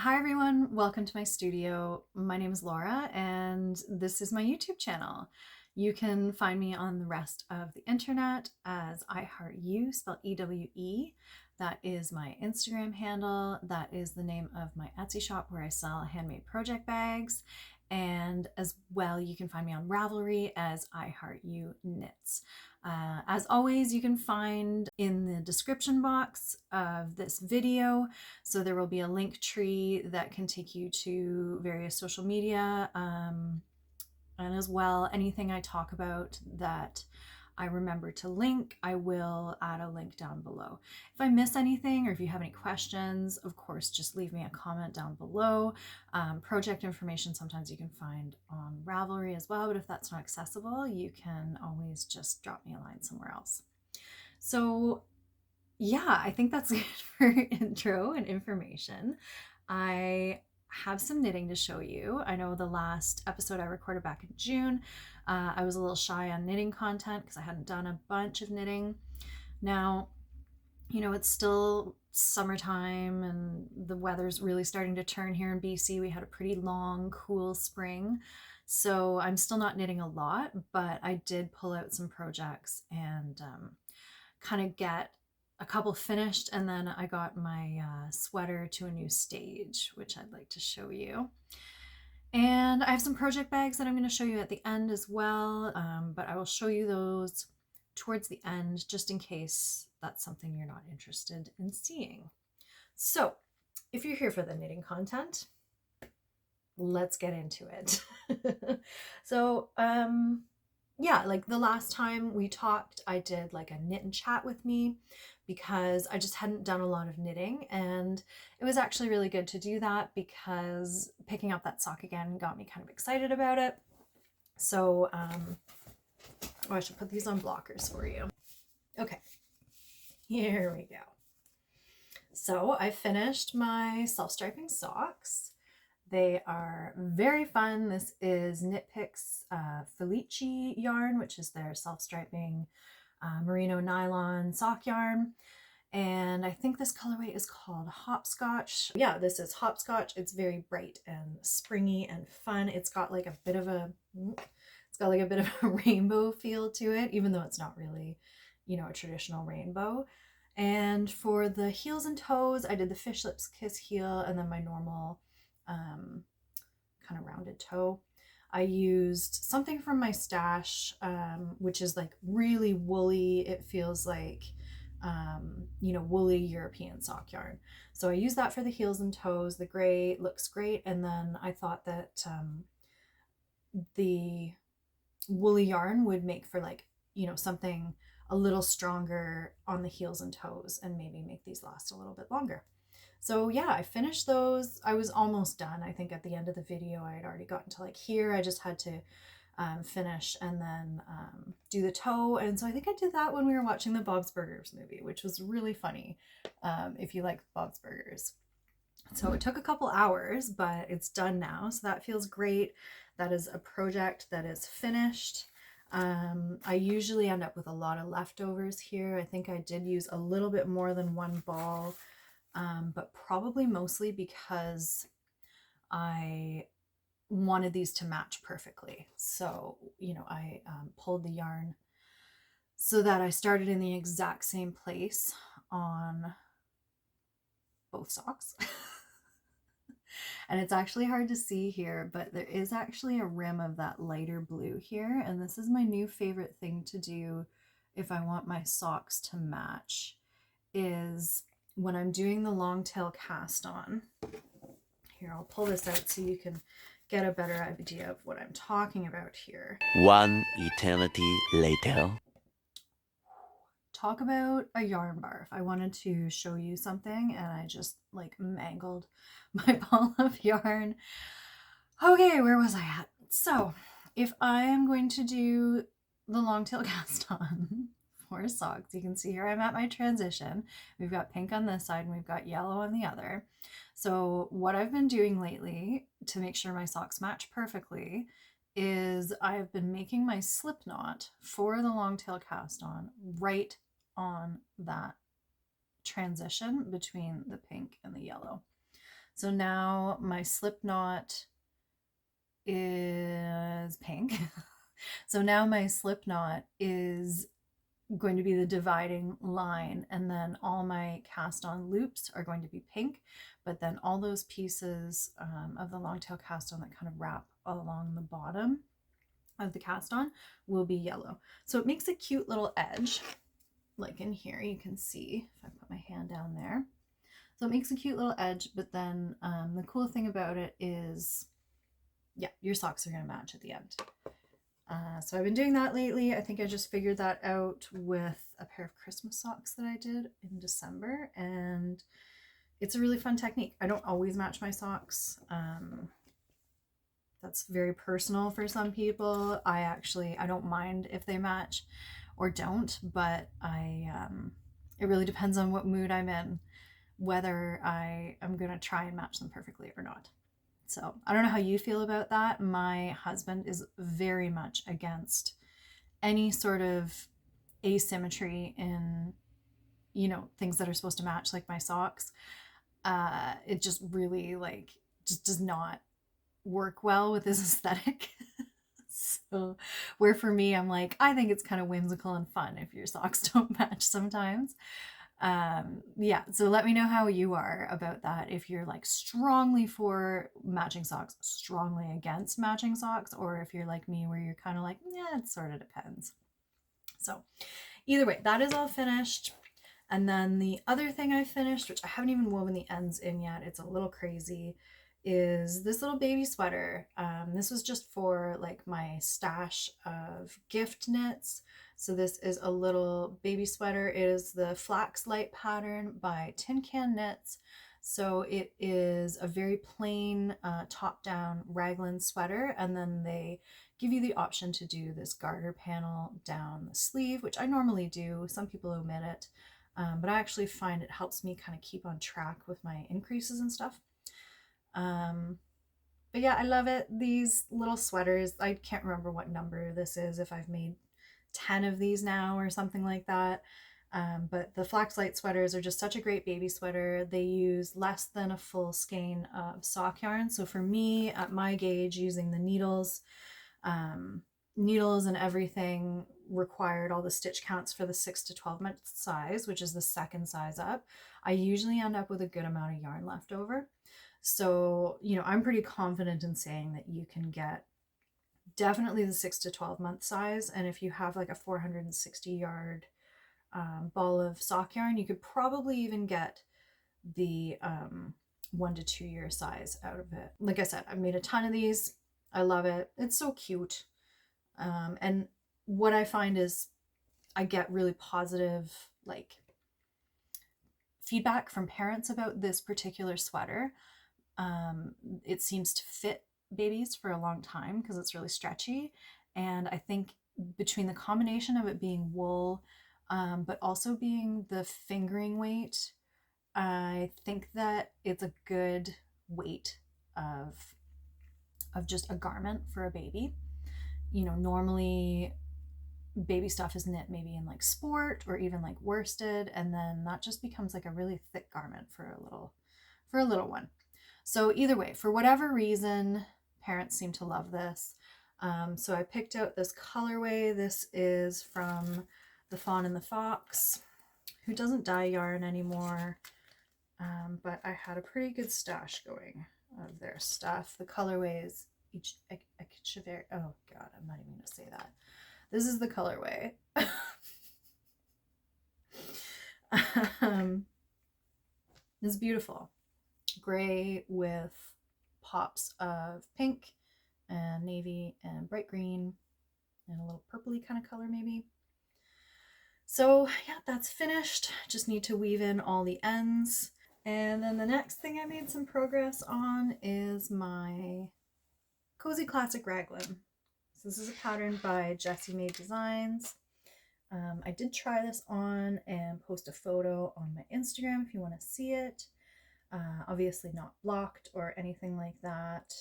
Hi everyone, welcome to my studio. My name is Laura and this is my YouTube channel. You can find me on the rest of the internet as I Heart You, spelled E-W-E. That is my Instagram handle. That is the name of my Etsy shop where I sell handmade project bags. And as well, you can find me on Ravelry as I Heart You Knits. As always, you can find in the description box of this video. So there will be a link tree that can take you to various social media, and as well, anything I talk about that I remember to link, I will add a link down below. If I miss anything or if you have any questions, of course, just leave me a comment down below. Project information sometimes you can find on Ravelry as well, but if that's not accessible, you can always just drop me a line somewhere else. So yeah, I think that's it for intro and information. I have some knitting to show you. I know the last episode I recorded back in June, I was a little shy on knitting content because I hadn't done a bunch of knitting. Now, it's still summertime and the weather's really starting to turn here in BC. We had a pretty long, cool spring. So I'm still not knitting a lot, but I did pull out some projects and kind of get a couple finished, and then I got my sweater to a new stage, which I'd like to show you. And I have some project bags that I'm going to show you at the end as well, but I will show you those towards the end just in case that's something you're not interested in seeing. So if you're here for the knitting content, let's get into it. So yeah, like the last time we talked, I did like a knit and chat with me because I just hadn't done a lot of knitting, and it was actually really good to do that because picking up that sock again got me kind of excited about it. So I should put these on blockers for you. Okay, here we go. So I finished my self-striping socks. They are very fun. This is Knit Picks Felici yarn, which is their self-striping merino nylon sock yarn. And I think this colorway is called Hopscotch. Yeah, this is Hopscotch. It's very bright and springy and fun. It's got like a bit of a rainbow feel to it, even though it's not really, a traditional rainbow. And for the heels and toes, I did the Fish Lips Kiss heel and then my normal kind of rounded toe. I used something from my stash, which is like really woolly. It feels like, woolly European sock yarn. So I used that for the heels and toes. The gray looks great. And then I thought that the woolly yarn would make for like, something a little stronger on the heels and toes and maybe make these last a little bit longer. So yeah, I finished those. I was almost done. I think at the end of the video, I had already gotten to like here. I just had to finish and then do the toe. And so I think I did that when we were watching the Bob's Burgers movie, which was really funny if you like Bob's Burgers. So it took a couple hours, but it's done now. So that feels great. That is a project that is finished. I usually end up with a lot of leftovers here. I think I did use a little bit more than one ball. But probably mostly because I wanted these to match perfectly. So, I pulled the yarn so that I started in the exact same place on both socks. And it's actually hard to see here, but there is actually a rim of that lighter blue here. And this is my new favorite thing to do if I want my socks to match, is when I'm doing the long tail cast on. Here, I'll pull this out so you can get a better idea of what I'm talking about here. One eternity later. Talk about a yarn barf. I wanted to show you something and I just like mangled my ball of yarn. Okay, where was I at? So if I am going to do the long tail cast on for socks, you can see here I'm at my transition. We've got pink on this side and we've got yellow on the other. So what I've been doing lately to make sure my socks match perfectly is I've been making my slip knot for the long tail cast on right on that transition between the pink and the yellow. So now my slip knot is pink. So now my slip knot is going to be the dividing line, and then all my cast on loops are going to be pink, but then all those pieces of the long tail cast on that kind of wrap along the bottom of the cast on will be yellow. So it makes a cute little edge. Like in here you can see if I put my hand down there. So it makes a cute little edge, but then the cool thing about it is, yeah, your socks are going to match at the end. So I've been doing that lately. I think I just figured that out with a pair of Christmas socks that I did in December, and it's a really fun technique. I don't always match my socks. That's very personal for some people. I don't mind if they match or don't, but it really depends on what mood I'm in, whether I am going to try and match them perfectly or not. So I don't know how you feel about that. My husband is very much against any sort of asymmetry in, things that are supposed to match, like my socks. It just really just does not work well with his aesthetic. So where for me, I'm like, I think it's kind of whimsical and fun if your socks don't match sometimes. Yeah, so let me know how you are about that. If you're like strongly for matching socks, strongly against matching socks, or if you're like me where you're kind of like, yeah, it sort of depends. So either way, that is all finished. And then the other thing I finished, which I haven't even woven the ends in yet, it's a little crazy, is this little baby sweater. This was just for like my stash of gift knits. So this is a little baby sweater. It is the Flax Light pattern by Tin Can Knits. So it is a very plain top-down raglan sweater, and then they give you the option to do this garter panel down the sleeve, which I normally do. Some people omit it, but I actually find it helps me kind of keep on track with my increases and stuff. But yeah, I love it. These little sweaters, I can't remember what number this is, if I've made 10 of these now or something like that. But the Flaxlight sweaters are just such a great baby sweater. They use less than a full skein of sock yarn. So for me, at my gauge, using the needles and everything required all the stitch counts for the 6 to 12 month size, which is the second size up. I usually end up with a good amount of yarn left over. So, I'm pretty confident in saying that you can get definitely the 6 to 12 month size. And if you have like a 460 yard ball of sock yarn, you could probably even get the 1 to 2 year size out of it. Like I said, I've made a ton of these. I love it. It's so cute. And what I find is I get really positive feedback from parents about this particular sweater. It seems to fit babies for a long time because it's really stretchy. And I think between the combination of it being wool, but also being the fingering weight, I think that it's a good weight of just a garment for a baby. Normally baby stuff is knit maybe in like sport or even like worsted, and then that just becomes like a really thick garment for a little one. So either way, for whatever reason, parents seem to love this. So I picked out this colorway. This is from the Fawn and the Fox, who doesn't dye yarn anymore, but I had a pretty good stash going of their stuff. The colorway is oh god, I'm not even gonna say that. This is the colorway. It's beautiful. Gray with pops of pink and navy and bright green and a little purpley kind of color maybe. So yeah, that's finished. Just need to weave in all the ends. And then the next thing I made some progress on is my Cozy Classic Raglan. So this is a pattern by Jessie Made Designs. I did try this on and post a photo on my Instagram if you want to see it. Obviously not blocked or anything like that.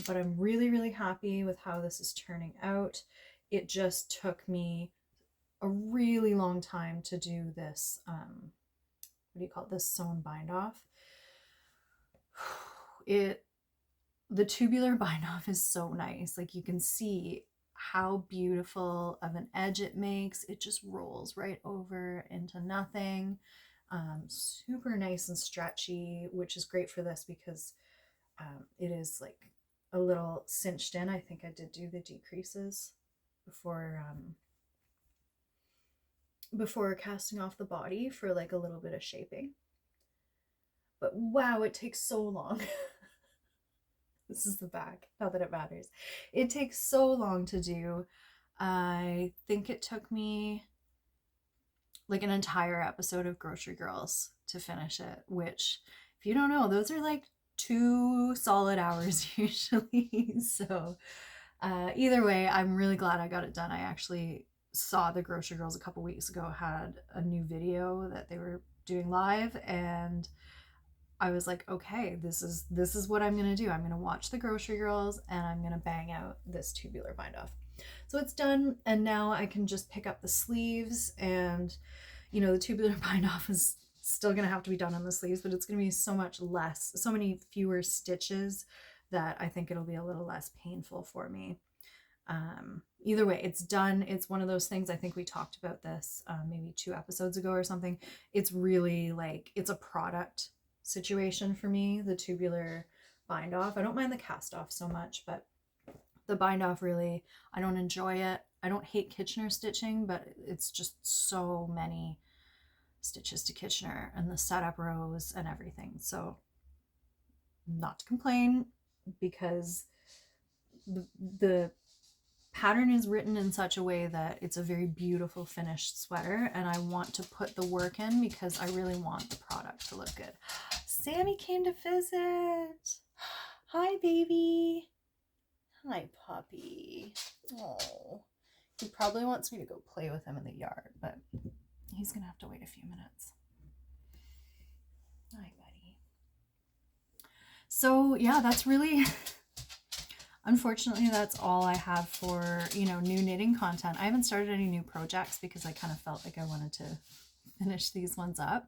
But I'm really, really happy with how this is turning out. It just took me a really long time to do this, this sewn bind off. The tubular bind off is so nice. Like, you can see how beautiful of an edge it makes. It just rolls right over into nothing. Super nice and stretchy, which is great for this because it is like a little cinched in. I think I did do the decreases before casting off the body for like a little bit of shaping. But wow, it takes so long. This is the back, not that it matters. It takes so long to do. I think it took me like an entire episode of Grocery Girls to finish it, which, if you don't know, those are like 2 solid hours usually. So either way, I'm really glad I got it done. I actually saw the Grocery Girls a couple weeks ago had a new video that they were doing live, and I was like, okay, this is what I'm gonna do. I'm gonna watch the Grocery Girls and I'm gonna bang out this tubular bind off. So it's done, and now I can just pick up the sleeves, and the tubular bind off is still gonna have to be done on the sleeves, but it's gonna be so many fewer stitches that I think it'll be a little less painful for me. Either way, it's done. It's one of those things, I think we talked about this maybe 2 episodes ago or something. It's really like, it's a product situation for me, the tubular bind off. I don't mind the cast off so much, but the bind off, really, I don't enjoy it. I don't hate Kitchener stitching, but it's just so many stitches to Kitchener and the setup rows and everything. So not to complain, because the pattern is written in such a way that it's a very beautiful finished sweater, and I want to put the work in because I really want the product to look good. Sammy came to visit. Hi, baby. Hi, puppy. Oh, he probably wants me to go play with him in the yard, but he's gonna have to wait a few minutes. Hi, buddy. So yeah, that's really unfortunately, that's all I have for, new knitting content. I haven't started any new projects because I kind of felt like I wanted to finish these ones up.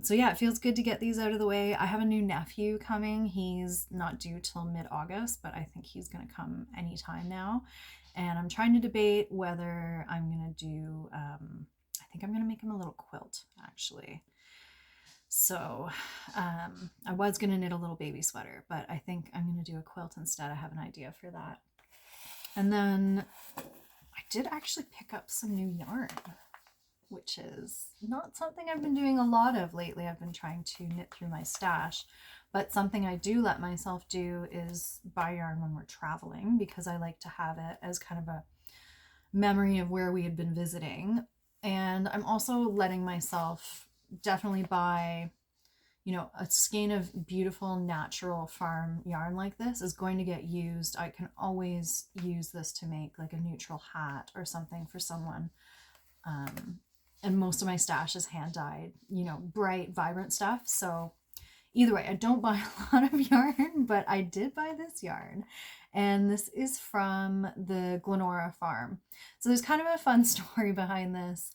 So yeah, it feels good to get these out of the way. I have a new nephew coming. He's not due till mid-August, but I think he's going to come anytime now. And I'm trying to debate whether I'm going to do, I think I'm going to make him a little quilt, actually. So I was going to knit a little baby sweater, but I think I'm going to do a quilt instead. I have an idea for that. And then I did actually pick up some new yarn, which is not something I've been doing a lot of lately. I've been trying to knit through my stash, but something I do let myself do is buy yarn when we're traveling, because I like to have it as kind of a memory of where we had been visiting. And I'm also letting myself definitely buy, a skein of beautiful natural farm yarn like this is going to get used. I can always use this to make like a neutral hat or something for someone. And most of my stash is hand dyed, bright, vibrant stuff. So either way, I don't buy a lot of yarn, but I did buy this yarn. And this is from the Glenora Farm. So there's kind of a fun story behind this.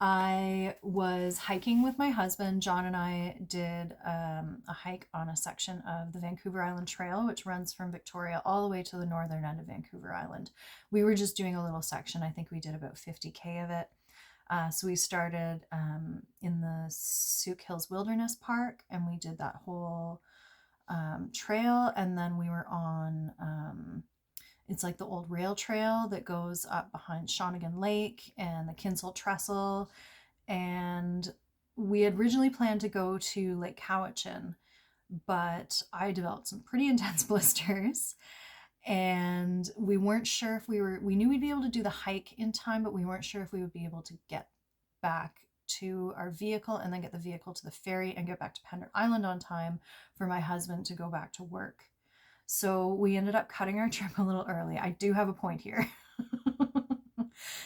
I was hiking with my husband. John and I did a hike on a section of the Vancouver Island Trail, which runs from Victoria all the way to the northern end of Vancouver Island. We were just doing a little section. I think we did about 50K of it. So we started in the Souk Hills Wilderness Park, and we did that whole trail, and then we were on it's like the old rail trail that goes up behind Shawnigan Lake and the Kinsale Trestle. And we had originally planned to go to Lake Cowichan, but I developed some pretty intense blisters, and we weren't sure if we knew we'd be able to do the hike in time, but we weren't sure if we would be able to get back to our vehicle and then get the vehicle to the ferry and get back to Pender Island on time for my husband to go back to work. So we ended up cutting our trip a little early. I do have a point here.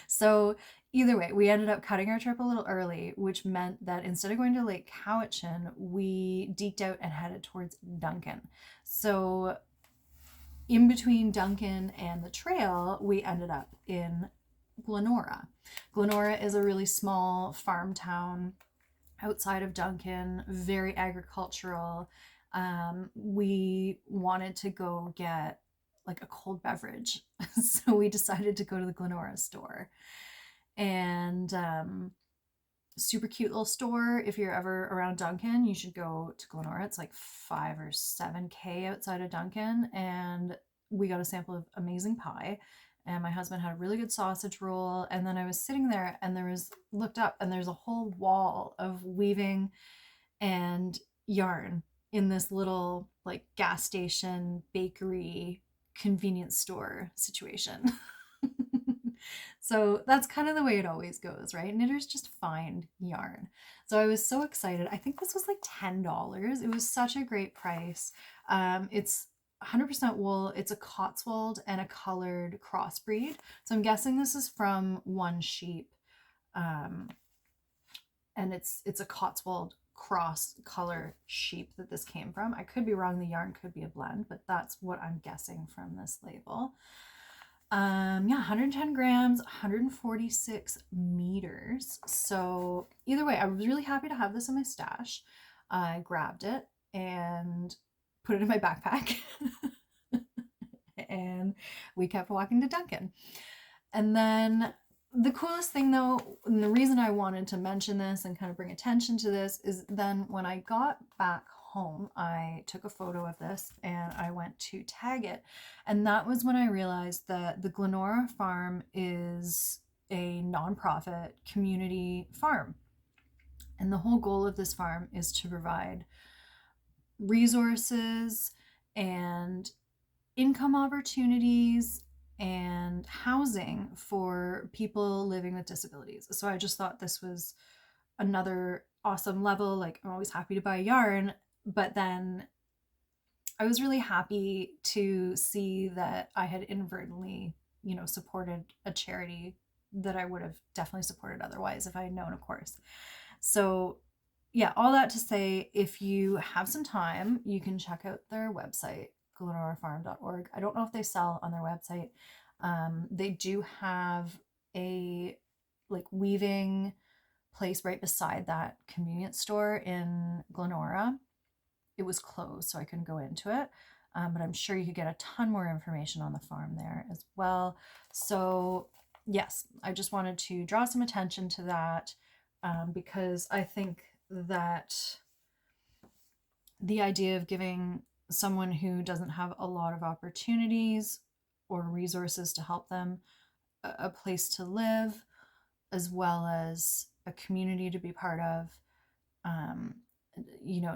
So either way, we ended up cutting our trip a little early, which meant that instead of going to Lake Cowichan, we deked out and headed towards Duncan. So in between Duncan and the trail, we ended up in Glenora. Glenora is a really small farm town. outside of Duncan, very agricultural. We wanted to go get like a cold beverage. So we decided to go to the Glenora store. And super cute little store. If you're ever around Duncan, you should go to Glenora. It's like 5 or 7K outside of Duncan. And we got a sample of amazing pie. And my husband had a really good sausage roll. And then I was sitting there and looked up and there's a whole wall of weaving and yarn in this little like gas station, bakery, convenience store situation. So that's kind of the way it always goes, right? Knitters just find yarn. So I was so excited. I think this was like $10. It was such a great price. It's 100% wool. It's a Cotswold and a colored crossbreed. So I'm guessing this is from one sheep. And it's a Cotswold cross color sheep that this came from. I could be wrong. The yarn could be a blend, but that's what I'm guessing from this label. Yeah, 110 grams, 146 meters. So either way, I was really happy to have this in my stash. I grabbed it and put it in my backpack. And we kept walking to Duncan. And then the coolest thing though, and the reason I wanted to mention this and kind of bring attention to this is then when I got back home, I took a photo of this and I went to tag it. And that was when I realized that the Glenora Farm is a nonprofit community farm. And the whole goal of this farm is to provide resources and income opportunities and housing for people living with disabilities. So I just thought this was another awesome level. Like, I'm always happy to buy yarn, but then I was really happy to see that I had inadvertently, supported a charity that I would have definitely supported otherwise if I had known, of course. So yeah, all that to say, if you have some time, you can check out their website, glenorafarm.org. I don't know if they sell on their website. They do have a like weaving place right beside that convenience store in Glenora. It was closed, so I couldn't go into it. But I'm sure you could get a ton more information on the farm there as well. So yes, I just wanted to draw some attention to that because I think that the idea of giving someone who doesn't have a lot of opportunities or resources to help them a place to live, as well as a community to be part of,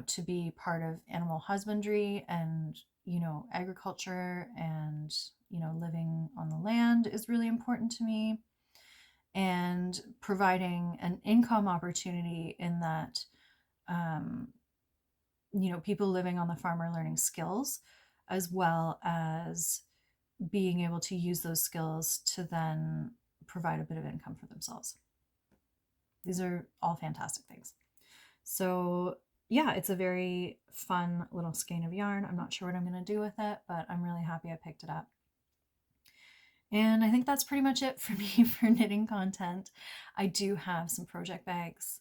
to be part of animal husbandry and, agriculture and, living on the land is really important to me. And providing an income opportunity in that, people living on the farm are learning skills, as well as being able to use those skills to then provide a bit of income for themselves. These are all fantastic things. So yeah, it's a very fun little skein of yarn. I'm not sure what I'm going to do with it, but I'm really happy I picked it up. And I think that's pretty much it for me for knitting content. I do have some project bags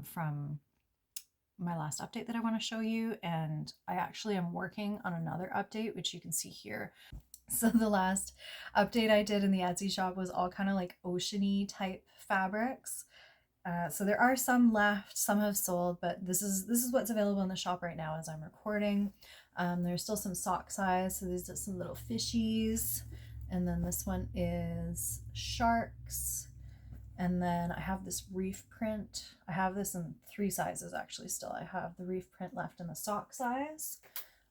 from my last update that I want to show you, and I actually am working on another update, which you can see here. So the last update I did in the Etsy shop was all kind of like oceany type fabrics. So there are some left, some have sold, but this is what's available in the shop right now as I'm recording. There's still some sock size, so these are some little fishies. And then this one is sharks. And then I have this reef print. I have this in 3 sizes actually still. I have the reef print left in the sock size.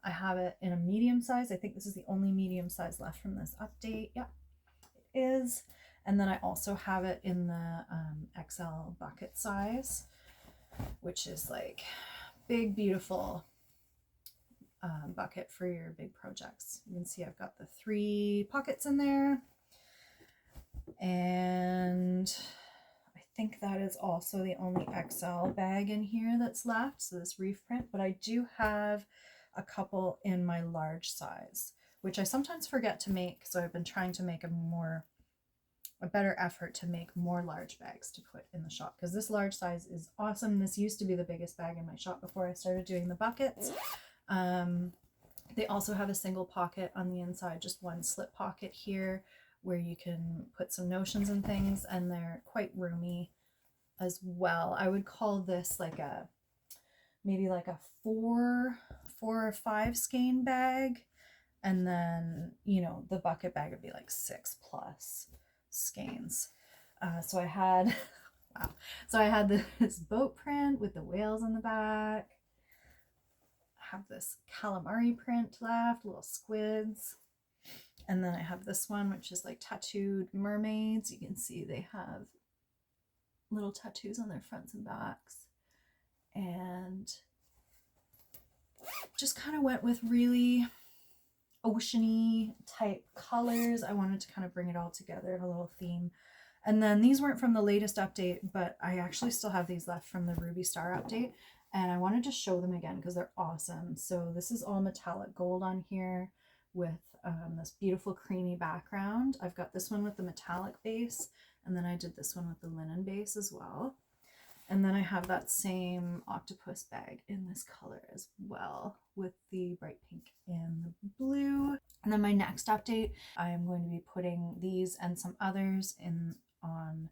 I have it in a medium size. I think this is the only medium size left from this update. Yeah, it is. And then I also have it in the XL bucket size, which is like big, beautiful bucket for your big projects. You can see I've got the 3 pockets in there. And I think that is also the only XL bag in here that's left. So this reef print, but I do have a couple in my large size, which I sometimes forget to make. So I've been trying to make a more a better effort to make more large bags to put in the shop, because this large size is awesome. This used to be the biggest bag in my shop before I started doing the buckets. They also have a single pocket on the inside, just one slip pocket here where you can put some notions and things, and they're quite roomy as well. I would call this like a maybe like a four or five skein bag, and then the bucket bag would be like 6+ skeins. So I had wow. So I had this boat print with the whales on the back. I have this calamari print left, little squids. And then I have this one, which is like tattooed mermaids. You can see they have little tattoos on their fronts and backs. And just kind of went with really oceany type colors. I wanted to kind of bring it all together in a little theme. And then these weren't from the latest update, but I actually still have these left from the Ruby Star update. And I wanted to show them again because they're awesome. So this is all metallic gold on here with this beautiful creamy background. I've got this one with the metallic base, and then I did this one with the linen base as well. And then I have that same octopus bag in this color as well with the bright pink and the blue. And then my next update, I am going to be putting these and some others in on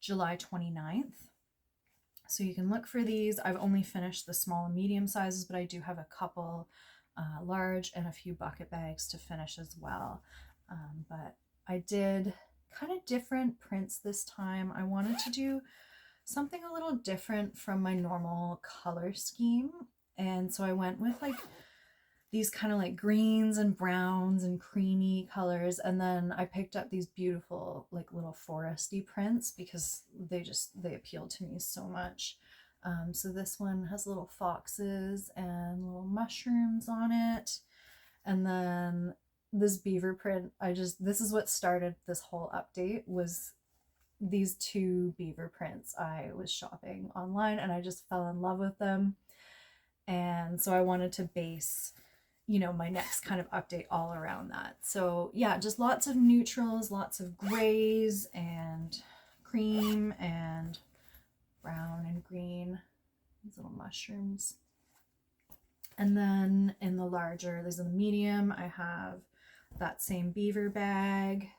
July 29th. So you can look for these. I've only finished the small and medium sizes, but I do have a couple large and a few bucket bags to finish as well. But I did kind of different prints this time. I wanted to do something a little different from my normal color scheme. And so I went with like these kind of like greens and browns and creamy colors. And then I picked up these beautiful like little foresty prints because they appealed to me so much. So this one has little foxes and little mushrooms on it. And then this beaver print, this is what started this whole update, was these two beaver prints. I was shopping online and I just fell in love with them. And so I wanted to base, my next kind of update all around that. So yeah, just lots of neutrals, lots of grays and cream and brown and green, these little mushrooms. And then in the larger, there's in the medium, I have that same beaver bag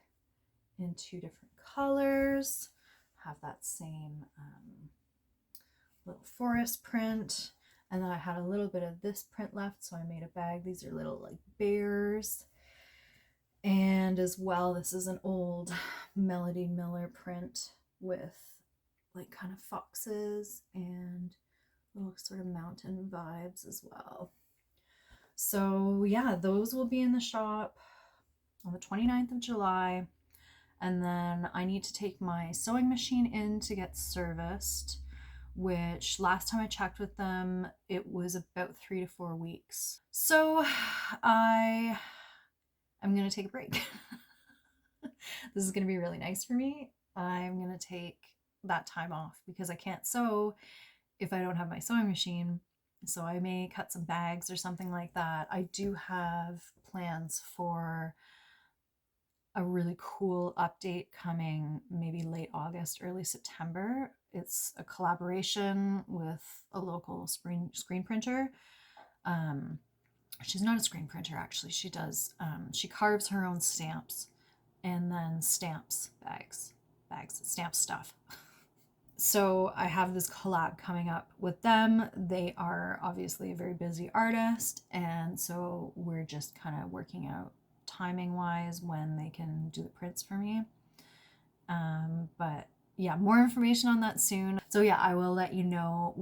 in two different colors. Have that same little forest print. And then I had a little bit of this print left, so I made a bag. These are little like bears. And as well, this is an old Melody Miller print with like kind of foxes and little sort of mountain vibes as well. So yeah, those will be in the shop on the 29th of July. And then I need to take my sewing machine in to get serviced, which last time I checked with them, it was about 3 to 4 weeks. So I'm going to take a break. This is going to be really nice for me. I'm going to take that time off because I can't sew if I don't have my sewing machine. So I may cut some bags or something like that. I do have plans for a really cool update coming maybe late August, early September. It's a collaboration with a local screen printer. She's not a screen printer, actually. She does, she carves her own stamps and then stamps stamp stuff. So I have this collab coming up with them. They are obviously a very busy artist, and so we're just kind of working out timing wise when they can do the prints for me. But yeah, more information on that soon. So yeah, I will let you know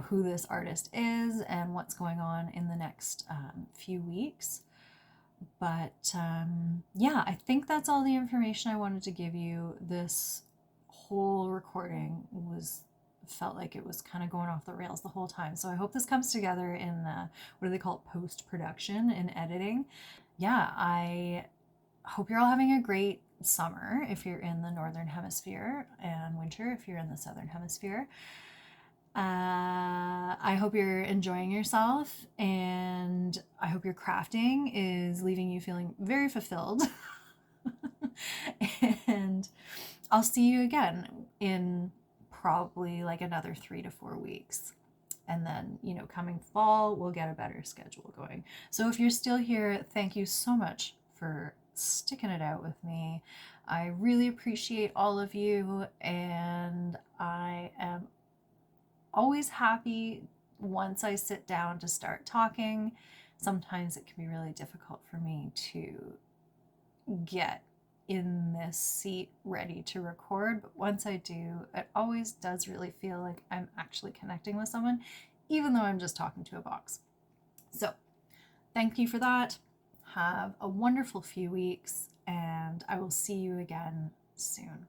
who this artist is and what's going on in the next few weeks. But yeah, I think that's all the information I wanted to give you. This whole recording felt like it was kind of going off the rails the whole time. So I hope this comes together in what do they call it, post-production and editing. Yeah, I hope you're all having a great summer if you're in the northern hemisphere, and winter if you're in the southern hemisphere. I hope you're enjoying yourself, and I hope your crafting is leaving you feeling very fulfilled. And I'll see you again in probably like another 3 to 4 weeks. And then, coming fall, we'll get a better schedule going. So if you're still here, thank you so much for sticking it out with me. I really appreciate all of you, and I am always happy once I sit down to start talking. Sometimes it can be really difficult for me to get in this seat ready to record, but once I do, it always does really feel like I'm actually connecting with someone, even though I'm just talking to a box. So thank you for that. Have a wonderful few weeks, and I will see you again soon.